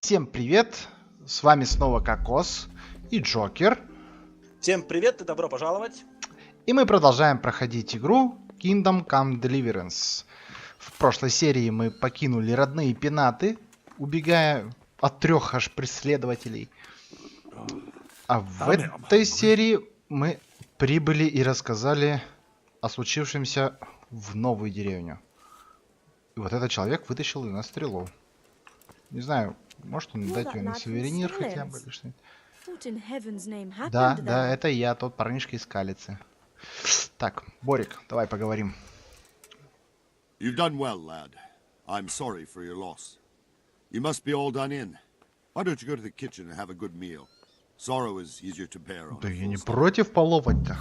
Всем привет! С вами снова Кокос и Джокер. Всем привет и добро пожаловать! И мы продолжаем проходить игру Kingdom Come Deliverance. В прошлой серии мы покинули родные пенаты, убегая от 3 аж преследователей. А в этой серии мы прибыли и рассказали о случившемся в новую деревню. И вот этот человек вытащил из нас стрелу. Не знаю, может он дать ее на сувенир хотя бы или что-нибудь. Да, это я, тот парнишка из Калицы. Так, Борик, давай поговорим. You've done well, lad. I'm sorry for your loss. You must be all done in. Why don't you go to the kitchen and have a good meal? Sorrow is easier to bear on. Да я не против полопать-то.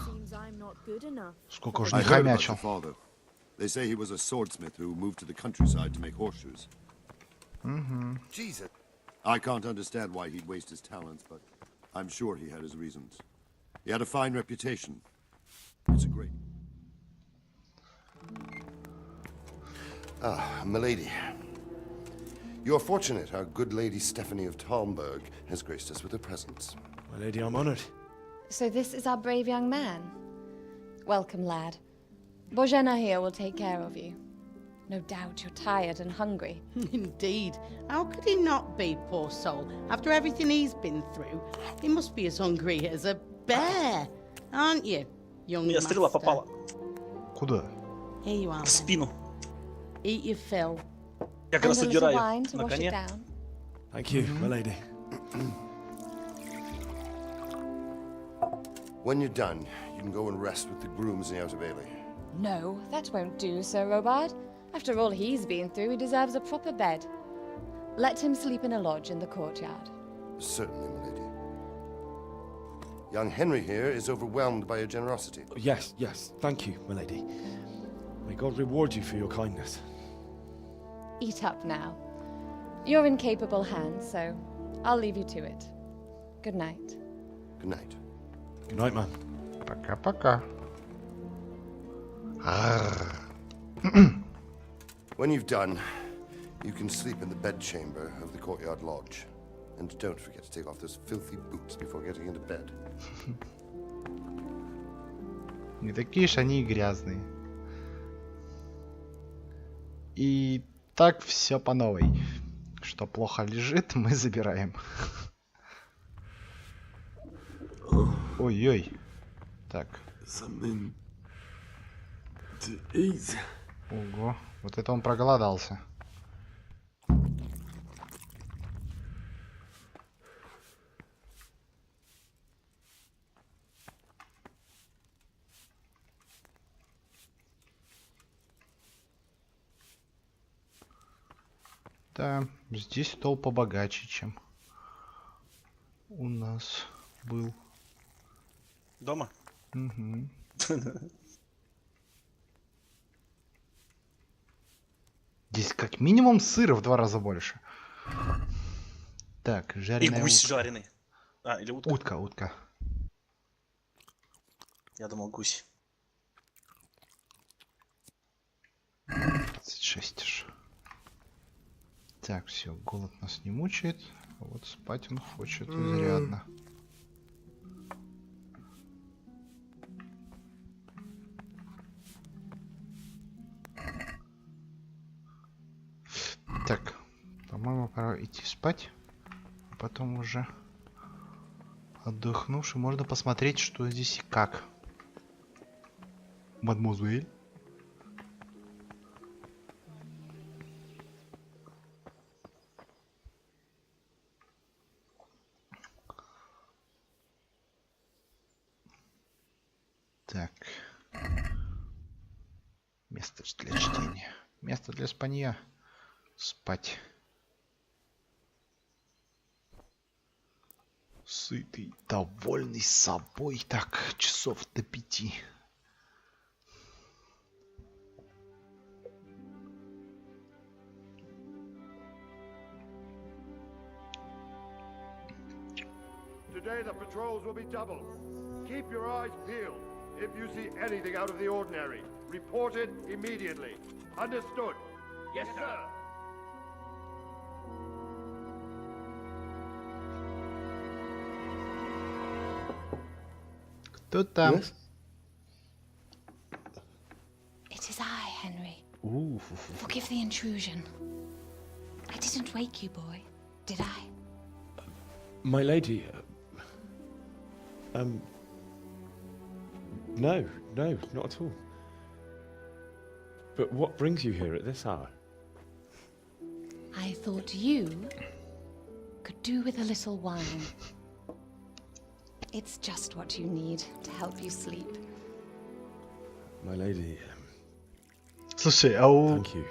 Сколько уже не хомячил. They say he was a swordsmith who moved to the countryside to make horseshoes. Jesus. I can't understand why he'd waste his talents, but I'm sure he had his reasons. He had a fine reputation. It's a great... Ah, milady. You're fortunate our good lady Stephanie of Tальмберге has graced us with her presence. My lady, I'm honored. So this is our brave young man. Welcome, lad. Bojana here will take care of you. No doubt you're tired and hungry. Indeed. How could he not be, poor soul? After everything he's been through, he must be as hungry as a bear, aren't you, young Меня master? стрела попала Куда? Here you are, в then. спину. Eat your fill. Я как And раз a little удираю wine to на wash it коне. down. Thank you, my lady. When you're done, you can go and rest with the grooms in the Outer Bailey. No, that won't do, Sir Robard. After all he's been through, he deserves a proper bed. Let him sleep in a lodge in the courtyard. Certainly, milady. Young Henry here is overwhelmed by your generosity. Yes, thank you, my lady. May God reward you for your kindness. Eat up now. You're in capable hands, so I'll leave you to it. Good night. Good night. Good night, man. Пока-пока. When you've done, you can sleep in the bedchamber of the courtyard lodge. And don't forget to take off those filthy boots before getting into bed. Не такие ж они и грязные. И так все по новой. Что плохо лежит, мы забираем. Ой-ой. Так. Ого. Вот это он проголодался. Да, здесь стол побогаче, чем у нас был. Дома? Угу. Здесь как минимум сыра в 2 раза больше. Так, И жареная гусь утка. жареный. А, или утка. Утка. Я думал гусь. 26 аж. Так, все, голод нас не мучает. А вот спать он хочет изрядно. Так, по-моему, пора идти спать. А потом уже отдохнувши, можно посмотреть, что здесь и как. Мадемуазель. Так. Место для чтения. Место для спанья. Спать. Сытый, довольный собой. Так, часов до 5. Today the patrols will be doubled. Keep your eyes peeled. If you see anything out of the ordinary, report it immediately. Understood? Yes, sir. Тут там. Yes? It is I, Henry. Ooh. Forgive the intrusion. I didn't wake you, boy, did I? My lady, no, not at all. But what brings you here at this hour? I thought you could do with a little wine. It's just what you need to help you sleep. My lady, Слушай, а у thank you.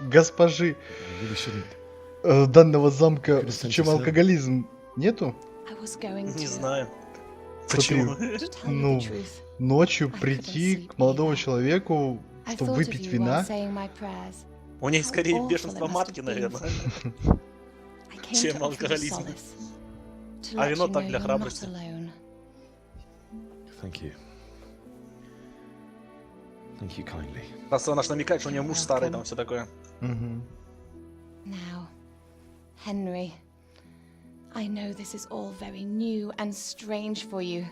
госпожи I really shouldn't. данного замка Could've sent чем you some. алкоголизм нету? I was going Не to, знаю. Смотри, Почему? to tell you ну, the truth. ночью I прийти couldn't к sleep молодому either. человеку, I чтобы thought of выпить you while вина. saying my prayers. У них How скорее awful бешенство it must матки, have been наверное. for you. I came Чем to offer you алкоголизм. solace, to А let вино you так know для you're not храбрости. alone. Thank you. Thank you kindly. Просто она ж намекает, что у нее муж старый, там все такое. Мгм. Now, Henry, I know this is all very new and strange for you.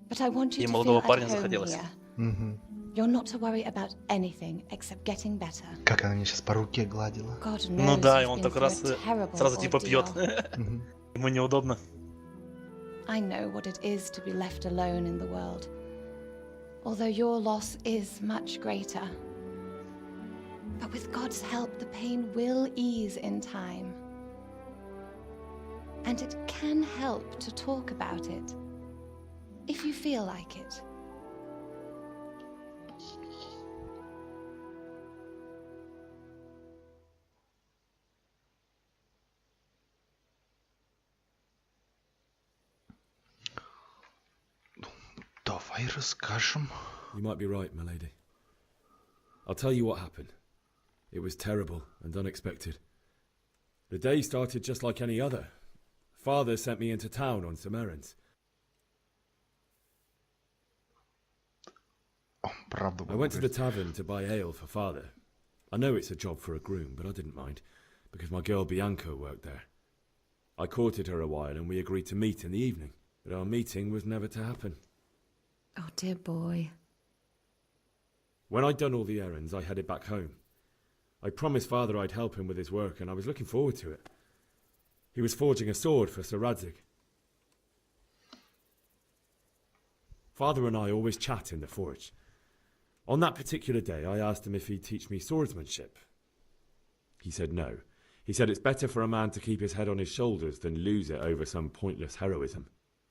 But I want you Ей to молодого feel парня at home захотелось. here. Мгм. You're not to worry about anything except getting better. Как она меня сейчас по руке гладила. God knows Ну да, и you've он been так through раз a terrible сразу типа пьет. ordeal. Мгм. Ему неудобно. I know what it is to be left alone in the world. Although your loss is much greater. But with God's help, the pain will ease in time. And it can help to talk about it, if you feel like it. Давай расскажем. You might be right, my lady. I'll tell you what happened. It was terrible and unexpected. The day started just like any other. Father sent me into town on some errands. О, правду I went to the говорит. tavern to buy ale for father. I know it's a job for a groom, but I didn't mind, because my girl Bianca worked there. I courted her a while and we agreed to meet in the evening, but our meeting was never to happen. Oh, dear boy. When I'd done all the errands, I headed back home. I promised father I'd help him with his work, and I was looking forward to it. He was forging a sword for Sir Radzig. Father and I always chat in the forge. On that particular day, I asked him if he'd teach me swordsmanship. He said no. He said it's better for a man to keep his head on his shoulders than lose it over some pointless heroism.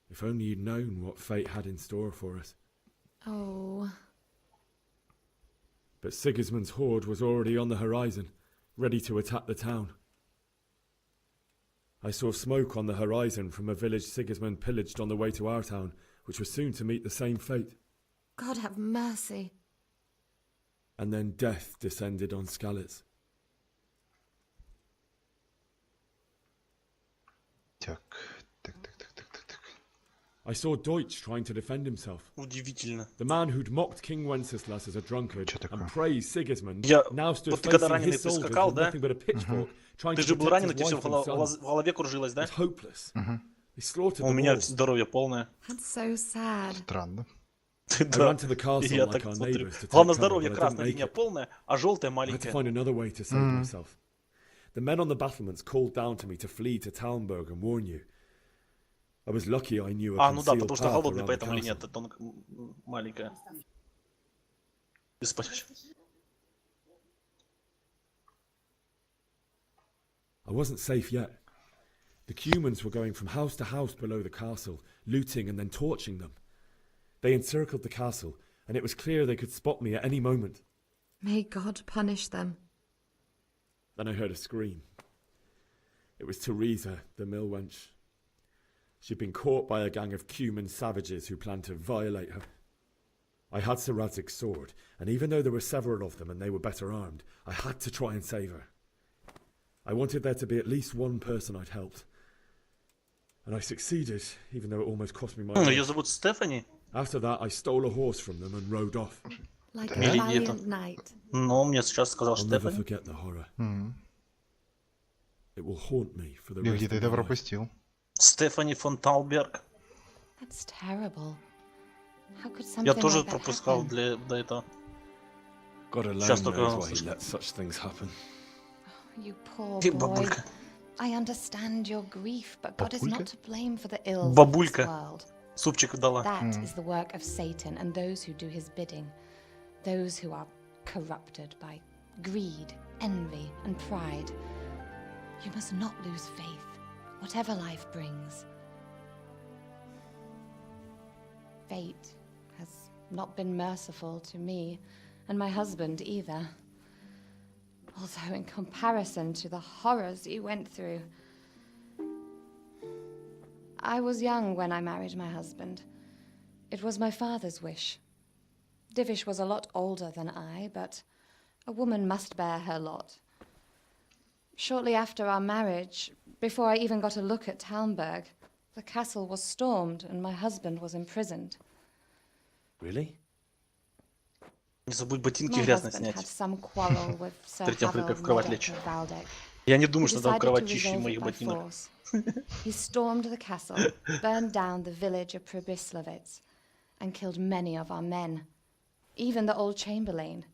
If only you'd known what fate had in store for us. Oh. But Sigismund's horde was already on the horizon, ready to attack the town. I saw smoke on the horizon from a village Sigismund pillaged on the way to our town, which was soon to meet the same fate. God have mercy. And then death descended on Skalitz. Так. I saw Deutsch trying to defend himself. Удивительно. The man who'd mocked King Wenceslas as a drunkard Чё такое? and praised Sigismund Я- now stood вот ты когда facing раненый his soldiers прискакал, with да? nothing but a pitchfork, trying Ты to же был protect ранен, и his тебе все wife and son. в голове кружилось, да? It's hopeless. They slaughtered У them меня all. здоровье полное. That's so sad. Странно. I ran to the castle Я like так our смотрю. neighbours to take Главное, cover, здоровье but I didn't красная make линия it. полная, а желтая I had to маленькая. find another way to save myself. The men on the battlements called down to me to flee to Tальмберге and warn you. I was lucky I knew a А, ну да, concealed потому что path голодный, around the поэтому линия castle. маленькая. Ты спать. I wasn't safe yet. The Cumans were going from house to house below the castle, looting and then torching them. They encircled the castle, and it was clear they could spot me at any moment. May God punish them. Then I heard a scream. It was Teresa, the mill wench. She'd been caught by a gang of Cuman savages who planned to violate her. I had Sir Radzig's sword, and even though there were several of them and they were better armed, I had to try and save her. I wanted there to be at least one person I'd helped. And I succeeded, even though it almost cost me my Ее life. зовут Стефани. After that, I stole a horse from them and rode off. Like a Мелли valiant где-то. knight. Но он мне сейчас сказал I'll never Стефани. forget the horror. It will haunt me for the Я rest где-то of это my life. пропустил. Стефани фон Тальберг. That's terrible. How could something Я тоже like that пропускал happen? до этого. God alone Сейчас knows только why he слышно. lets such things happen. You poor Ты boy. бабулька. I understand your grief, but God is Бабулька? not to blame for the ills of this Бабулька. world. Супчик дала. That is the work of Satan and those who do his bidding. Those who are corrupted by greed, envy, and pride. You must not lose faith, whatever life brings. Fate has not been merciful to me, and my husband either. Although in comparison to the horrors you went through. I was young when I married my husband. It was my father's wish. Divish was a lot older than I, but a woman must bear her lot. Shortly after our marriage, before I even got a look at Tальмберге, the castle was stormed and my husband was imprisoned. Really? Не забудь ботинки My грязно husband had снять. some quarrel with Sir Перед тем, как Havel в кровать Roderick лечь. of Valdec. Я не думаю, He что там decided to кровотища resolve it моих by ботинок. force. He stormed the castle, burned down the village of Pribyslavitz, and killed many of our men, even the old chamberlain.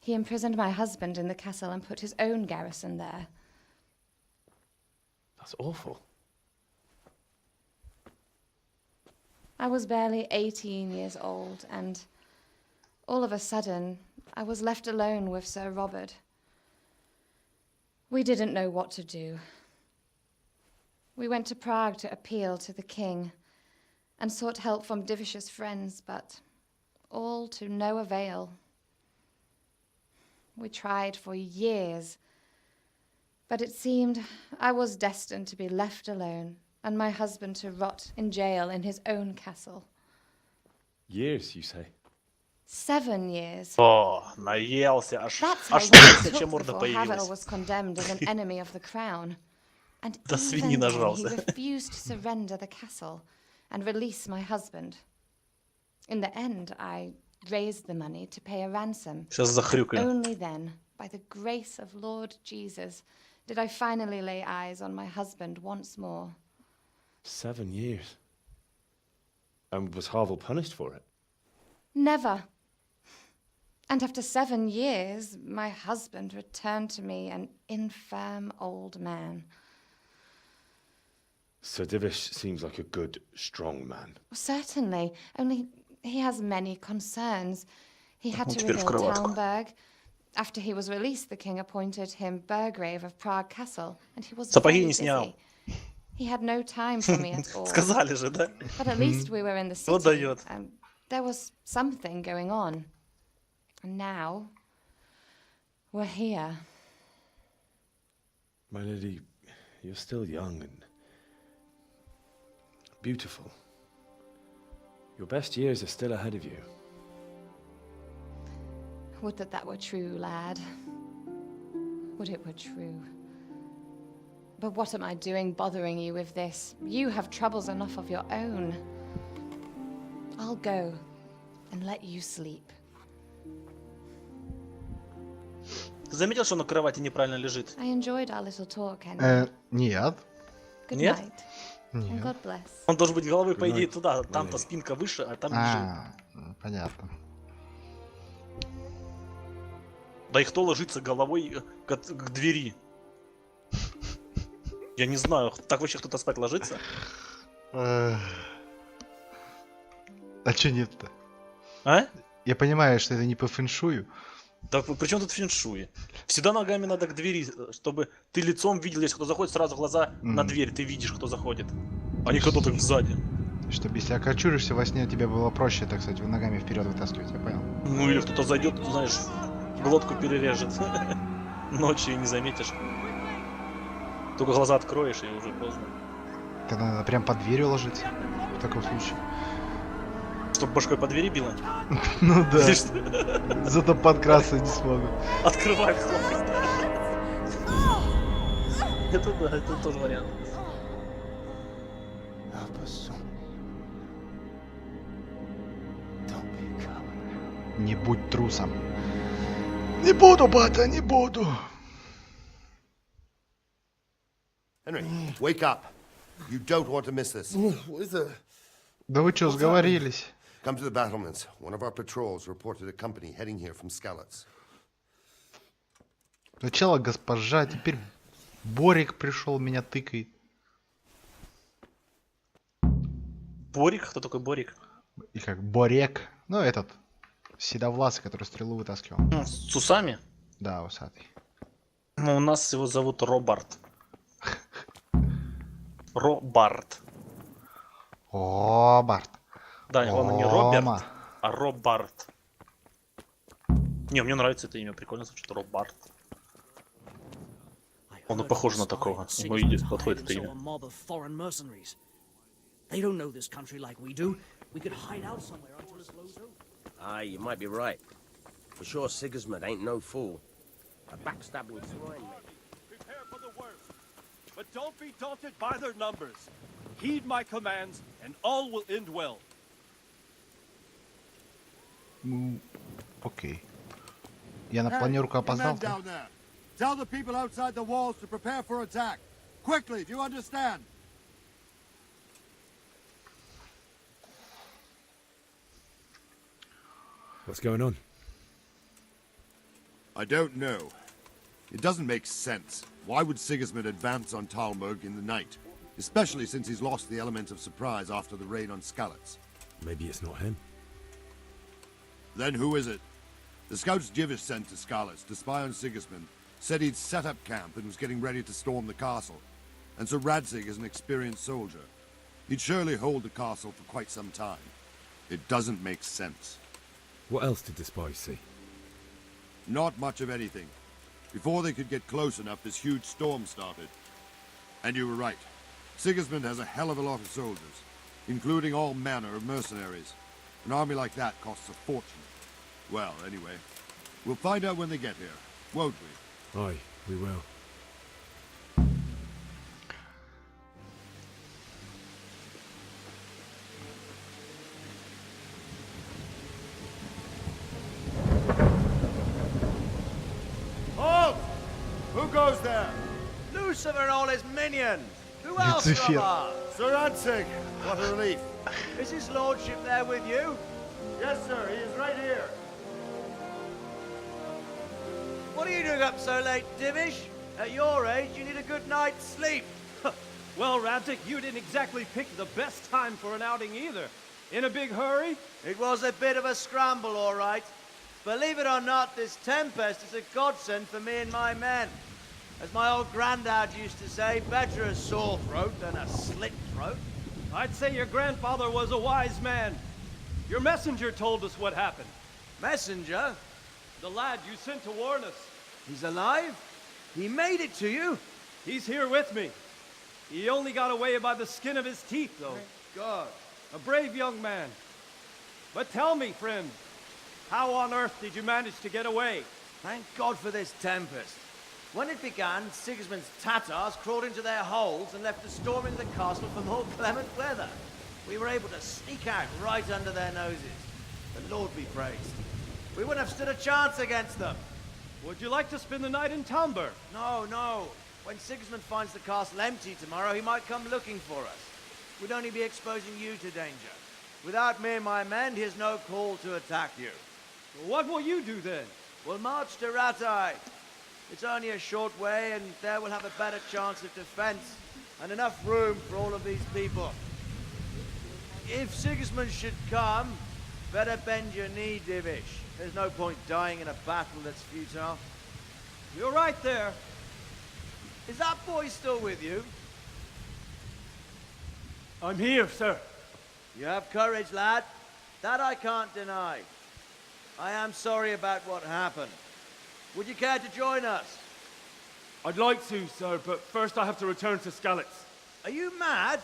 He imprisoned my husband in the castle and put his own garrison there. That's awful. I was barely 18 years old, and all of a sudden, I was left alone with Sir Robert. We didn't know what to do. We went to Prague to appeal to the king and sought help from Divish's friends, but all to no avail. We tried for years, but it seemed I was destined to be left alone and my husband to rot in jail in his own castle. Years, you say? 7 years. О, наелся, аж That's how long it птичья took морда before Havel появилась. was condemned as an enemy of the crown. And До свиньи even then he нажрался. refused to surrender the castle and release my husband. In the end, I raised the money to pay a ransom. Сейчас захрюкаю. Only then, by the grace of Lord Jesus, did I finally lay eyes on my husband once more. 7 years. And was Havel punished for it? Never. And after 7 years, my husband returned to me an infirm old man. Sir Divish seems like a good, strong man. Certainly, only he has many concerns. He had Ну, to теперь в rebuild кроватку. Tальмберге. After he was released, the king appointed him Burgrave of Prague Castle, and he was Сапоги very не снял. busy. He had no time for me at all. Сказали же, да? But at least we were in the Вот city, даёт. and there was something going on. And now, we're here. My lady, you're still young and beautiful. Your best years are still ahead of you. Would that that were true, lad. Would it were true. But what am I doing bothering you with this? You have troubles enough of your own. I'll go and let you sleep. Ты заметил, что он на кровати неправильно лежит? I enjoyed our little talk, Henry. Нет. Good Нет? night. And Нет. God bless. Он должен быть головой, по идее, Good night, туда. my Там-то lady. спинка выше, а там ниже. А, понятно. Да и кто ложится головой к двери? Я не знаю, так вообще кто-то спать ложится? А чё нет-то? А? Я понимаю, что это не по фэншую. Да при чем тут феншуй? Всегда ногами надо к двери, чтобы ты лицом видел, если кто заходит, сразу глаза на дверь, ты видишь, кто заходит. А не кто-то так сзади. Чтобы если окочуришься во сне, тебе было проще, так сказать, ногами вперед вытаскивать, я понял. Ну или кто-то зайдет, знаешь, глотку перережет. Ночью и не заметишь. Только глаза откроешь, и уже поздно. Тогда надо прям под дверью ложиться. В таком случае. Чтоб башкой по двери било? Ну да. Или что? Зато подкрасться не смогут. Открывай, хлопай. Это да, это тот вариант. Не будь трусом. Не буду, бата, не буду. Henry, wake up. You don't want to miss this. What is it? Да вы что, сговорились? Come to the battlements. One of our patrols reported a company heading here from Skalitz. Сначала госпожа, теперь Борик пришел, меня тыкает. Борик? Кто такой Борик? И как Борек. Ну, этот, седовласый, который стрелу вытаскивал. С усами? Да, усатый. Ну, у нас его зовут Робарт. Робарт. Робарт. Да, он не Роберт, а Робарт. Не, мне нравится это имя, прикольно звучит, Робарт. Он похож на такого, ему подходит это имя. They don't know this country like we do. We could hide out somewhere until this blows over. Aye, you might be right. For sure, Sigismund ain't no fool. A backstabbing swine, maybe. Prepare for the worst. But don't be daunted by their numbers. Heed my commands, and all will end well. Окей. Я на планерку опоздал. Down there. Tell the people outside the walls to prepare for attack. Quickly, do you understand? What's going on? I don't know. It doesn't make sense. Why would Sigismund advance on Tальмберге in the night? Especially since he's lost the element of surprise after the raid on Skalitz. Maybe it's not him. Then who is it? The scouts Jivish sent to Skalitz to spy on Sigismund said he'd set up camp and was getting ready to storm the castle. And Sir Radzig is an experienced soldier. He'd surely hold the castle for quite some time. It doesn't make sense. What else did the spies see? Not much of anything. Before they could get close enough, this huge storm started. And you were right. Sigismund has a hell of a lot of soldiers, including all manner of mercenaries. An army like that costs a fortune. Well, anyway, we'll find out when they get here, won't we? Aye, we will. Halt! Who goes there? Lucifer and all his minions! Who else, Lucifer. Robert? Sir Radzig! What a relief. Is his lordship there with you? Yes, sir, he is right here. What are you doing up so late, Divish? At your age, you need a good night's sleep. Well, Radzig, you didn't exactly pick the best time for an outing either. In a big hurry? It was a bit of a scramble, all right. Believe it or not, this tempest is a godsend for me and my men. As my old granddad used to say, better a sore throat than a slit throat. I'd say your grandfather was a wise man. Your messenger told us what happened. Messenger? The lad you sent to warn us. He's alive? He made it to you? He's here with me. He only got away by the skin of his teeth, though. Thank God. A brave young man. But tell me, friend, how on earth did you manage to get away? Thank God for this tempest. When it began, Sigismund's Tatars crawled into their holes and left us storming the castle for more clement weather. We were able to sneak out right under their noses. The Lord be praised. We wouldn't have stood a chance against them. Would you like to spend the night in Tальмберге? No, no. When Sigismund finds the castle empty tomorrow, he might come looking for us. We'd only be exposing you to danger. Without me and my men, he has no call to attack you. What will you do then? We'll march to Ratai. It's only a short way, and there we'll have a better chance of defense and enough room for all of these people. If Sigismund should come, better bend your knee, Divish. There's no point dying in a battle that's futile. You're right there. Is that boy still with you? I'm here, sir. You have courage, lad. That I can't deny. I am sorry about what happened. Would you care to join us? I'd like to, sir, but first I have to return to Skalitz. Are you mad?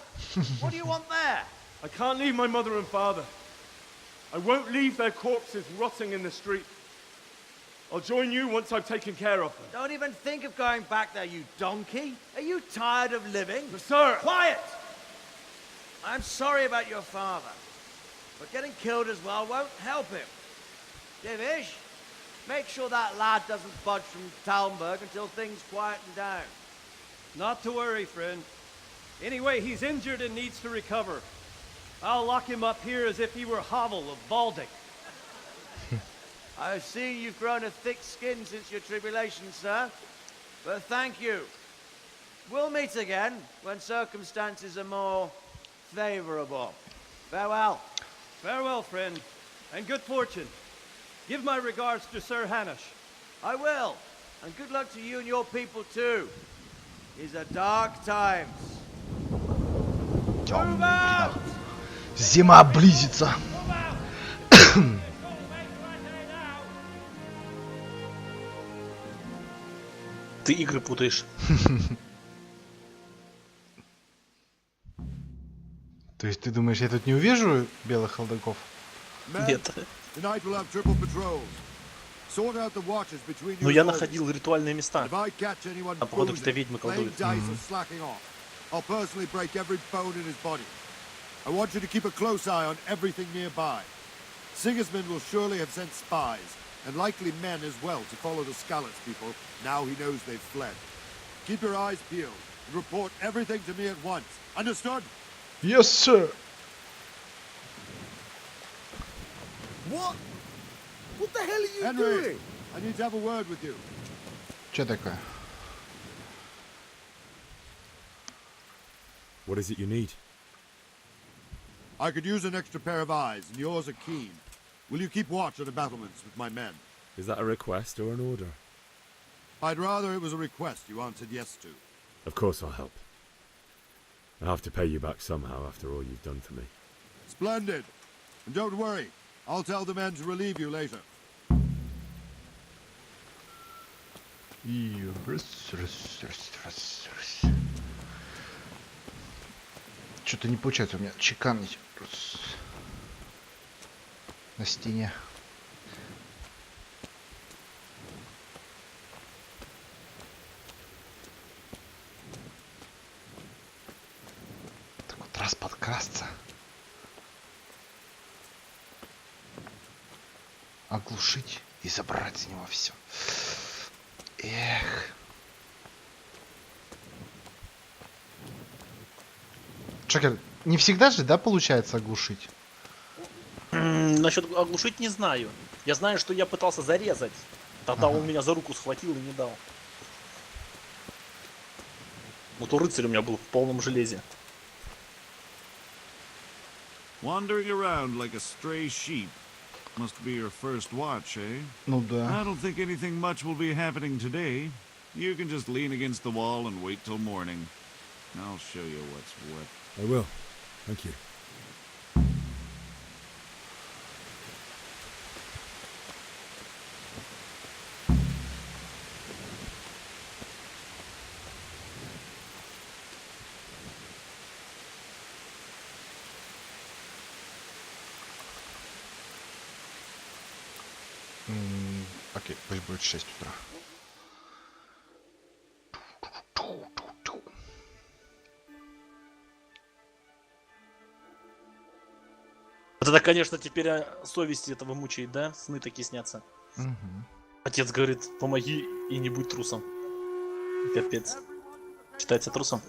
What do you want there? I can't leave my mother and father. I won't leave their corpses rotting in the street. I'll join you once I've taken care of them. Don't even think of going back there, you donkey. Are you tired of living? But sir! Quiet! I'm sorry about your father, but getting killed as well won't help him. Divish, make sure that lad doesn't budge from Tальмберге until things quieten down. Not to worry, friend. Anyway, he's injured and needs to recover. I'll lock him up here as if he were Hovel of Baldic. I've seen you've grown a thick skin since your tribulation, sir. But thank you. We'll meet again when circumstances are more favorable. Farewell. Farewell, friend, and good fortune. Give my regards to Sir Hanush. I will. And good luck to you and your people too. These are dark times. Move out! Зима близится. Ты игры путаешь. То есть ты думаешь, я тут не увижу белых холдаков? Нет. Tonight we'll have triple patrols. Sort out the watches between Но you я and находил ритуальные места. If I catch anyone Там, походу, boozing, какие-то ведьмы playing колдуют. dice or slacking off, I'll personally break every bone in his body. I want you to keep a close eye on everything nearby. Sigismund will surely have sent spies, and likely men as well, to follow the Skalitz people, now he knows they've fled. Keep your eyes peeled, and report everything to me at once. Understood? Yes, sir. What? What the hell are you Henry, doing? I need to have a word with you. Что такое? What is it you need? I could use an extra pair of eyes, and yours are keen. Will you keep watch on the battlements with my men? Is that a request or an order? I'd rather it was a request you answered yes to. Of course I'll help. I have to pay you back somehow after all you've done for me. Splendid. And don't worry, I'll tell the men to relieve you later. Что-то не получается у меня чеканить на стене. Так вот раз подкрасться. Оглушить и забрать с него все. Эх. Шокер, не всегда же, да, получается оглушить? Насчет оглушить не знаю. Я знаю, что я пытался зарезать. Тогда он меня за руку схватил и не дал. Вот у рыцаря у меня был в полном железе. Wandering around like a stray sheep. Must be your first watch, eh? Ну да. I don't think anything much will be happening today. You can just lean against the wall and wait till morning. I'll show you what's what. I will. Thank you. Окей, пусть будет 6 утра. Вот это, конечно, теперь совесть этого мучает, да? Сны такие снятся. Отец говорит, помоги и не будь трусом. Капец. Считается трусом?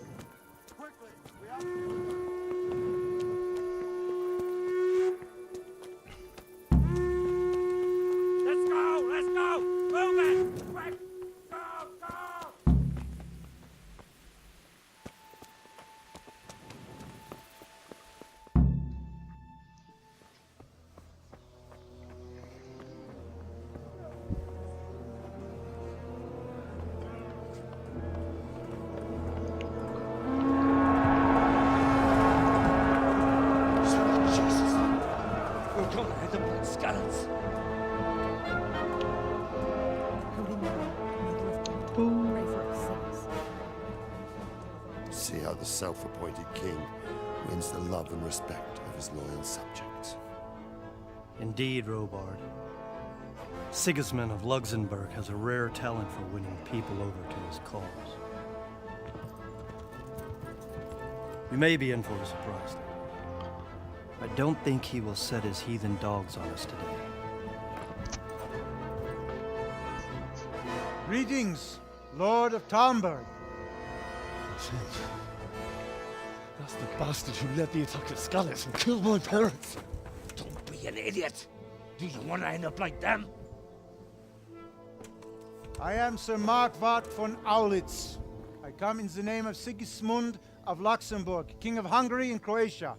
See how the self-appointed king wins the love and respect of his loyal subjects. Indeed, Robard. Sigismund of Luxembourg has a rare talent for winning people over to his cause. We may be in for a surprise, though. I don't think he will set his heathen dogs on us today. Greetings, Lord of Tальмберге. The That's the bastard who led the attack at Skalitz and killed my parents. Don't be an idiot. Do you want to end up like them? I am Sir Markwart von Aulitz. I come in the name of Sigismund of Luxembourg, King of Hungary and Croatia,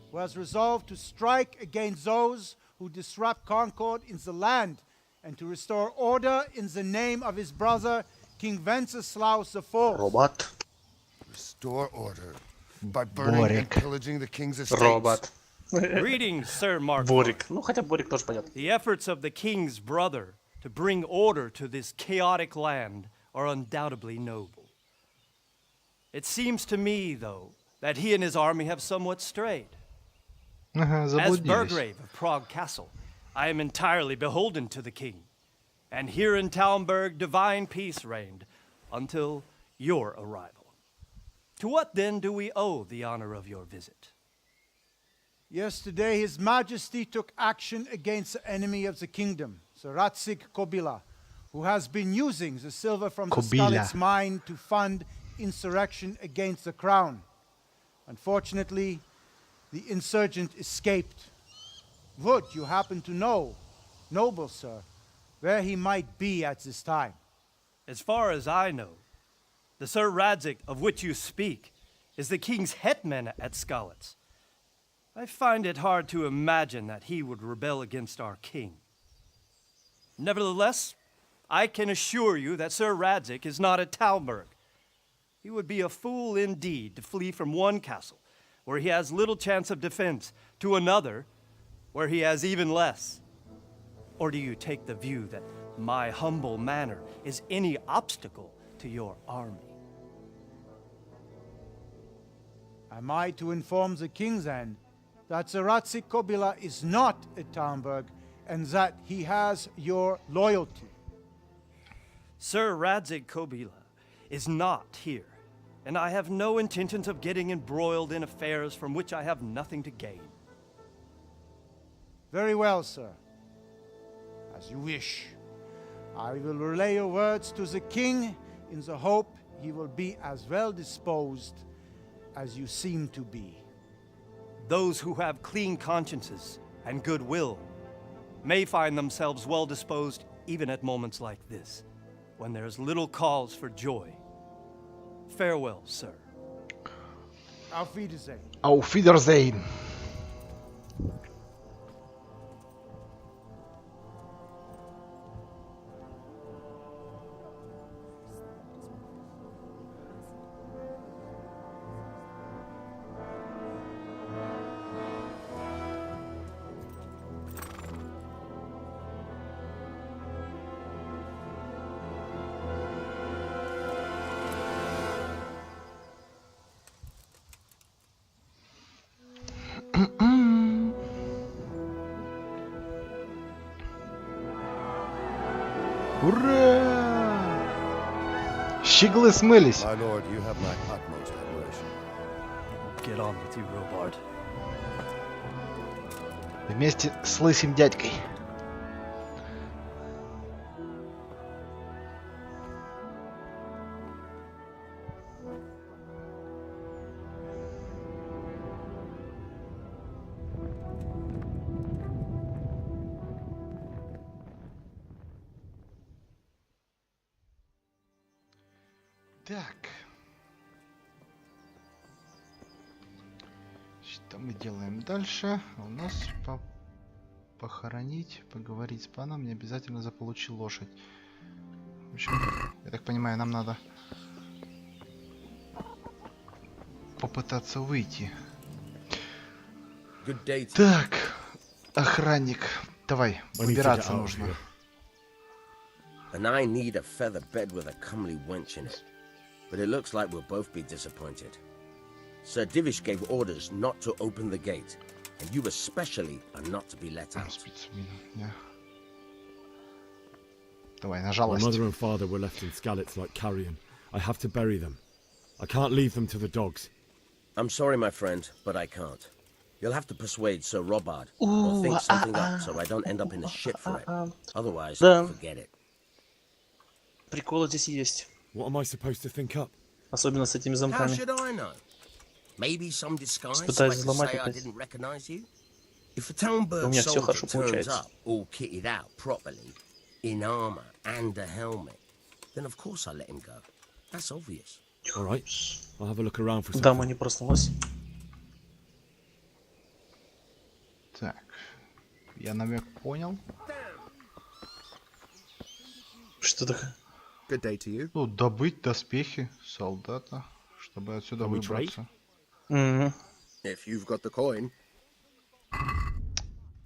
who has resolved to strike against those who disrupt concord in the land and to restore order in the name of his brother, King Wenceslaus IV. Robot. Restore order by burning and pillaging the king's estates. Robot. Greetings, Sir Mark. Борик. Ну, хотя Борик тоже понятно. The efforts of the king's brother to bring order to this chaotic land are undoubtedly noble. It seems to me, though, that he and his army have somewhat strayed. As Burgrave of Prague Castle, I am entirely beholden to the king. And here in Tальмберге, divine peace reigned until your arrival. To what then do we owe the honor of your visit? Yesterday, His Majesty took action against the enemy of the kingdom, Sir Radzig Kobyla, who has been using the silver from the Skalitz mine to fund insurrection against the crown. Unfortunately, the insurgent escaped. Would you happen to know, noble sir, where he might be at this time? As far as I know, the Sir Radzig of which you speak is the king's hetman at Skalitz. I find it hard to imagine that he would rebel against our king. Nevertheless, I can assure you that Sir Radzig is not at Tальмберге. He would be a fool indeed to flee from one castle, where he has little chance of defense, to another, where he has even less. Or do you take the view that my humble manner is any obstacle to your army? Am I to inform the king then that Sir Radzig Kobyla is not at Tальмберге and that he has your loyalty? Sir Radzig Kobyla is not here, and I have no intentions of getting embroiled in affairs from which I have nothing to gain. Very well, sir. As you wish. I will relay your words to the king in the hope he will be as well disposed as you seem to be. Those who have clean consciences and goodwill may find themselves well disposed even at moments like this, when there's little cause for joy. Farewell, sir. Auf Wiedersehen. Auf Wiedersehen. Ура! Щеглы смылись. My lord, you have my utmost admiration. Get on with you, Robard. Вместе с лысым дядькой. Так. Что мы делаем дальше? У нас похоронить, поговорить с паном, не обязательно заполучи лошадь. В общем, я так понимаю, нам надо попытаться выйти. Так, охранник, давай, выбираться нужно. And I need a feather bed with a comely wench in it. But it looks like we'll both be disappointed. Sir Divish gave orders not to open the gate, and you especially are not to be let out. Давай, на My жалость. mother and father were left in Skalitz like carrion. I have to bury them. I can't leave them to the dogs. I'm sorry, my friend, but I can't. You'll have to persuade Sir Robard, or think something up so I don't end up in a shit for it. Otherwise, forget it. Приколы здесь есть. What am I supposed to think up? Особенно с этими How замками. should I know? Maybe some disguise so I Пытаюсь can взломать say I опять. didn't recognize you? If a У Tальмберге меня все soldier хорошо turns получается. up all kitted out properly, in armor and a helmet, then of course I let him go. That's obvious. All right, I'll have a look around for something. Дама не проснулась. Так. Я намек понял. Что такое? Good day to you. Ну, добыть доспехи солдата, чтобы отсюда Can we выбраться. If you've got the coin.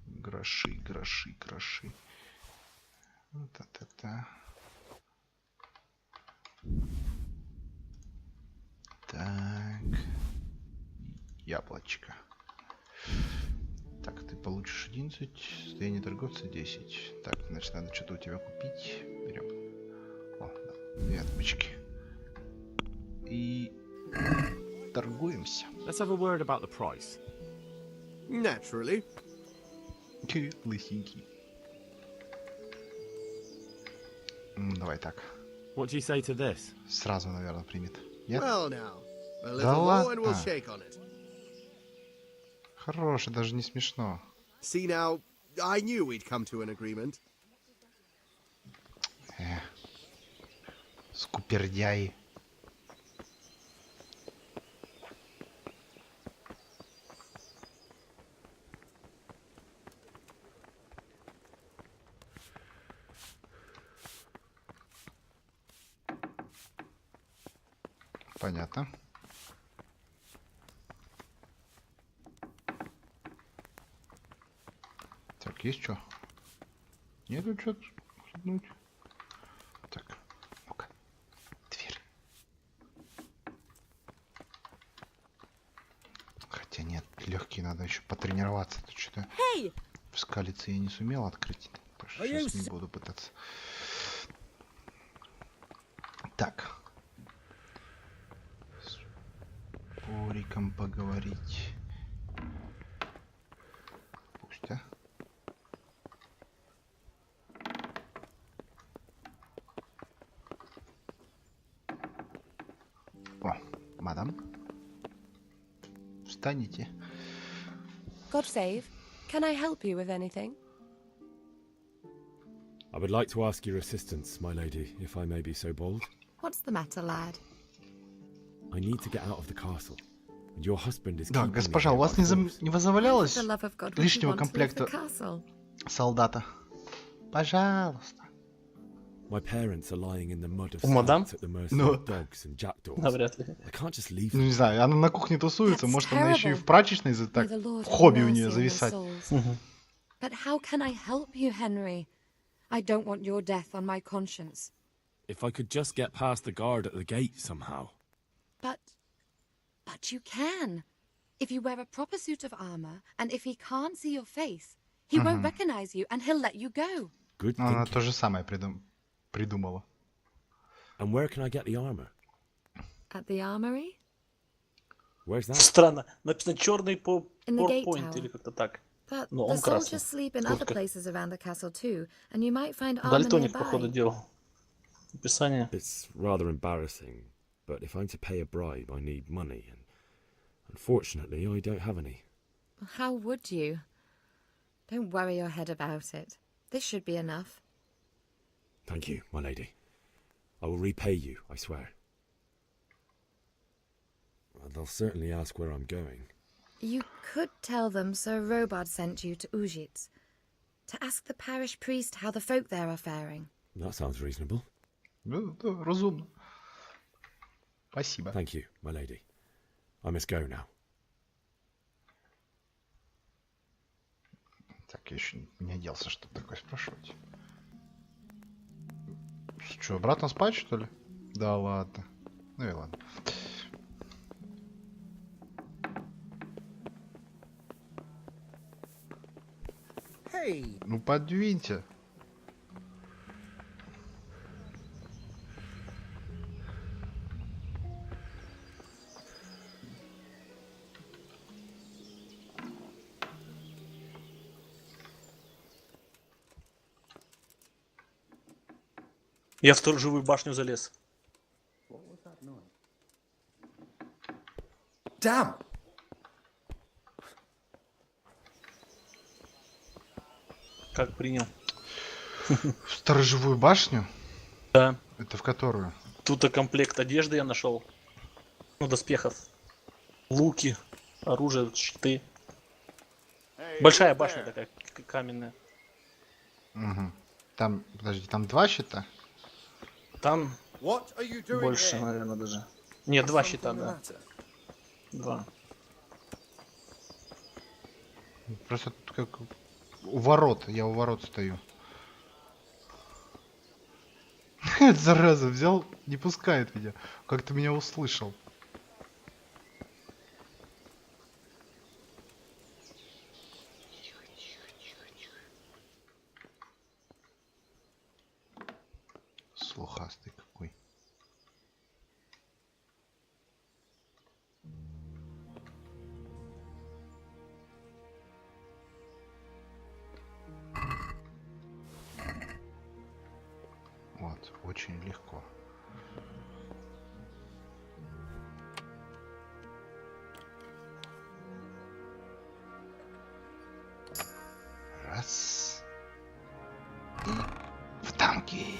Гроши, гроши, гроши. Та-та-та. Так. Яблочко. Так, ты получишь 11, состояние торговца 10. Так, значит, надо что-то у тебя купить. Берем. О, да, 2 отмычки. И торгуемся. Let's have a word about the price. Naturally. Лысенький. Давай так. What do you say to this? Сразу, наверное, примет. Нет? Well now, a Да little more and we'll ладно. shake on it. Хороший, даже не смешно. See now, I knew we'd come to an agreement. Скупердяи. Понятно. Так, есть что? Нету что-то? Так, ну-ка. Дверь. Хотя нет, легкие надо еще потренироваться. Тут что-то в скалице я не сумел открыть. Так что сейчас не буду пытаться. Так. С Пориком поговорить. Пусть, а? О, мадам. Встанете. God save. Can I help you with anything? I would like to ask your assistance, my lady, if I may be so bold. What's the matter, lad? I need to get out of the castle. And your husband is Да, keeping me госпожа, here у вас by не force. возобновлялось For the love of God, would you лишнего want to leave the комплекта castle? солдата? Пожалуйста. My parents are lying in the mud of У мадам? at the mercy Ну. of dogs and jackdaws. Навряд ли. I can't just leave Ну, them. не знаю, она на кухне тусуется, That's может, она еще и terrible. в прачечной так, May the Lord в have хобби у mercy нее on your зависать. souls. But how can I help you, Henry? I don't want your death on my conscience. If I could just get past the guard at the gate somehow. But you can. If you wear a proper suit of armor, and if he can't see your face, he won't recognize you, and he'll let you go. Good Она thinking. то же самое придумала. And where can I get the armor? At the armory? Where's that? Странно. Написано черный по In the gate PowerPoint tower. или как-то так. But Но the он красный. soldiers sleep in other Куртка. places around the castle too, and you might find armor Дальтоник, походу, nearby. делал. Описание. It's rather embarrassing, but if I'm to pay a bribe, I need money, and unfortunately, I don't have any. How would you? Don't worry your head about it. This should be enough. Thank you, my lady. I will repay you, I swear. They'll certainly ask where I'm going. You could tell them Sir Robard sent you to Ujits to ask the parish priest how the folk there are faring. That sounds reasonable. Ну, да, разумно. Спасибо. Thank you, my lady. I must go now. Так, я еще не оделся, чтобы такое спрашивать. Что, обратно спать, что ли? Да ладно. Ну и ладно. Hey, Ну подвиньте. Я в сторожевую башню залез. damp. Как принял? В сторожевую башню? Да. Это в которую? Тут и комплект одежды я нашел. Ну, доспехов. Луки, оружие, щиты. Большая башня такая, каменная. Угу. Там, подожди, там 2 щита? Там больше, наверное, даже. Нет, 2 щита, да. 2. Просто как у ворот, я у ворот стою. Зараза, взял, не пускает меня. Как-то меня услышал. Слухастый какой. Вот, очень легко. Раз. И в танки.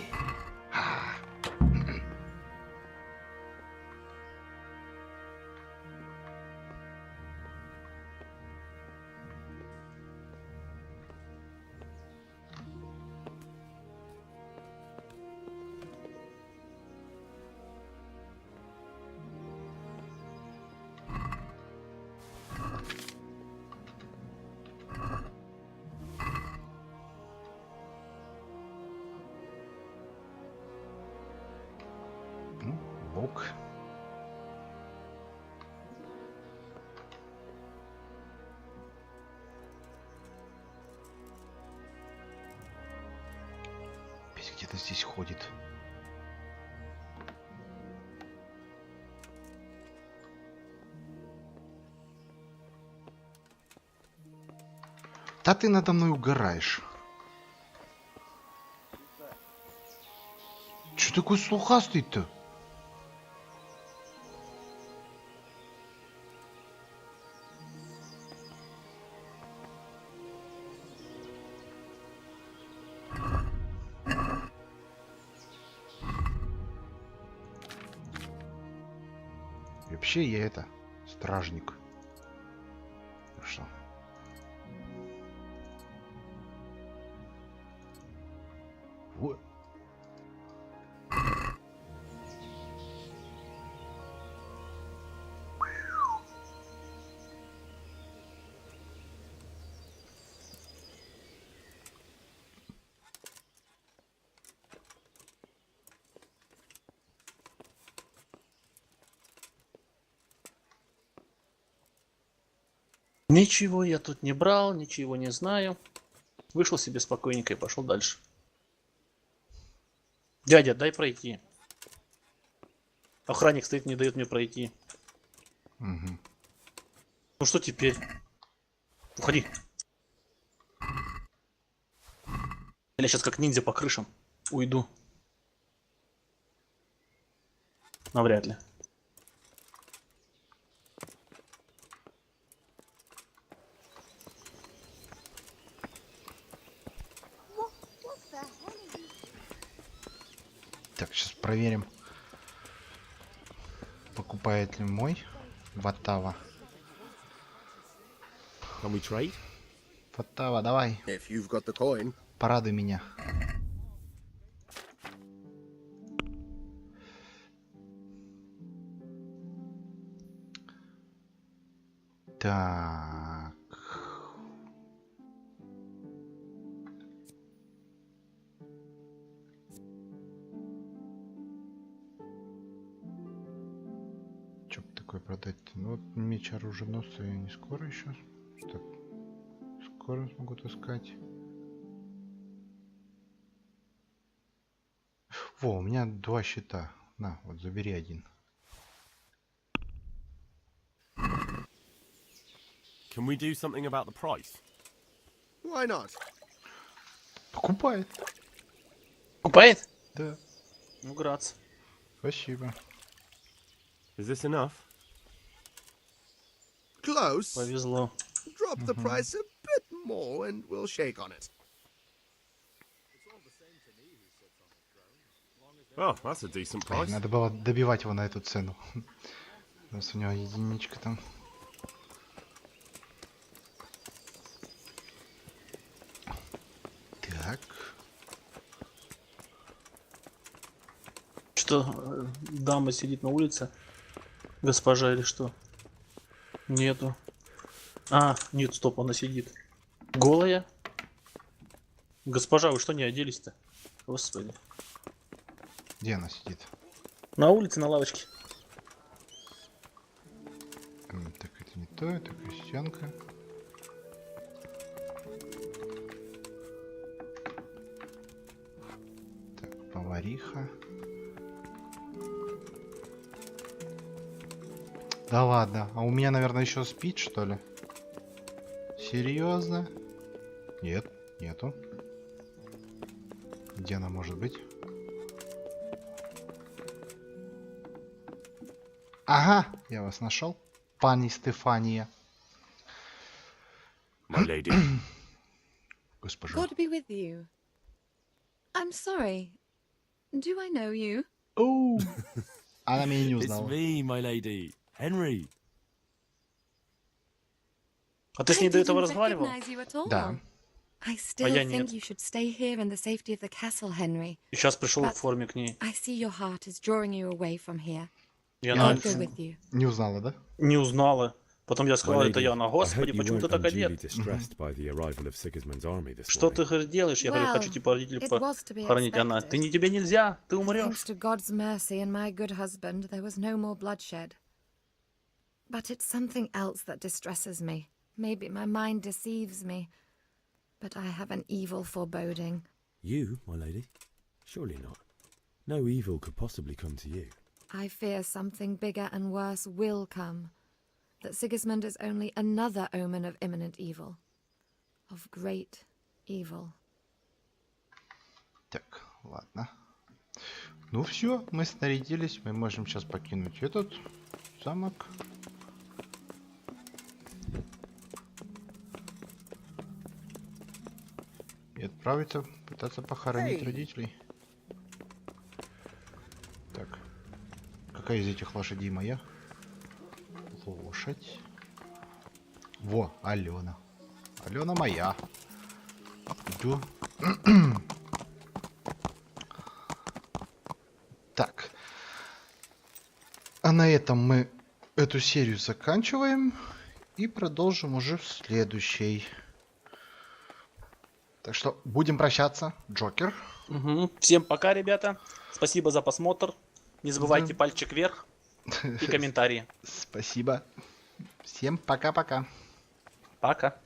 Бог. Опять где-то здесь ходит. Да ты надо мной угораешь. Чё такой слухастый-то? Вообще я это стражник. Что? Вот. Ничего я тут не брал, ничего не знаю. Вышел себе спокойненько и пошел дальше. Дядя, дай пройти. Охранник стоит, не дает мне пройти. Угу. Ну что теперь? Уходи. Я сейчас как ниндзя по крышам уйду. Навряд ли. Так, сейчас проверим, покупает ли мой Ватава. Can we trade? Ватава, давай. If you've got the coin. Порадуй меня. Так. Что бы такое продать-то? Ну вот меч оруженосца я не скоро еще. Так. Скоро смогу таскать. Во, у меня 2 щита. На, вот забери один. Can we do something about the price? Why not? Покупает. Покупает? Да. Ну, грац. Спасибо. Is this enough? Close. Повезло. Drop the price a bit more and we'll shake on it. Oh, that's a decent price. Надо было добивать его на эту цену. Раз у него единичка там. Так. Что, дама сидит на улице? Госпожа или что? Нету. А, нет, стоп, она сидит. Голая? Госпожа, вы что не оделись-то? Господи. Где она сидит? На улице, на лавочке. Так, это не то, это крестьянка. Так, повариха. Да ладно, а у меня, наверное, еще спит, что ли? Серьезно? Нет, нету. Где она может быть? Ага, я вас нашел. Пани Стефания. My lady. Госпожа. God be with you. I'm sorry. Do I know you? Oh. Она меня не It's узнала. me, my lady. Henry. А ты с ней до этого разговаривал? Да. I still я think нет. you should stay here in the safety of the castle, Henry. И сейчас пришел But в форме к ней. I see your heart is drawing you away from here. И I'll она go with you. Не узнала, да? не узнала. Потом я сказал, My это lady, я. Она, I господи, hope you почему ты weren't так unduly одет? distressed by the arrival of Sigismund's army this Что morning. ты говоришь, делаешь? Я говорю, Well, хочу типа родителей it was to be похоронить. Она, expected. тебе нельзя, ты умрешь. Thanks to God's mercy and my good husband, there was no more bloodshed. But it's something else that distresses me. Maybe my mind deceives me. But I have an evil foreboding. You, my lady? Surely not. No evil could possibly come to you. I fear something bigger and worse will come. That Sigismund is only another omen of imminent evil. Of great evil. Так, ладно. Ну все, мы снарядились. Мы можем сейчас покинуть этот замок. И отправиться пытаться похоронить родителей. Так. Какая из этих лошадей моя? Лошадь. Во, Алена. Алена моя. Иду. Так. А на этом мы эту серию заканчиваем. И продолжим уже в следующей. Так что будем прощаться. Джокер. Угу. Всем пока, ребята. Спасибо за просмотр. Не забывайте пальчик вверх и комментарии. Спасибо. Всем пока-пока. Пока.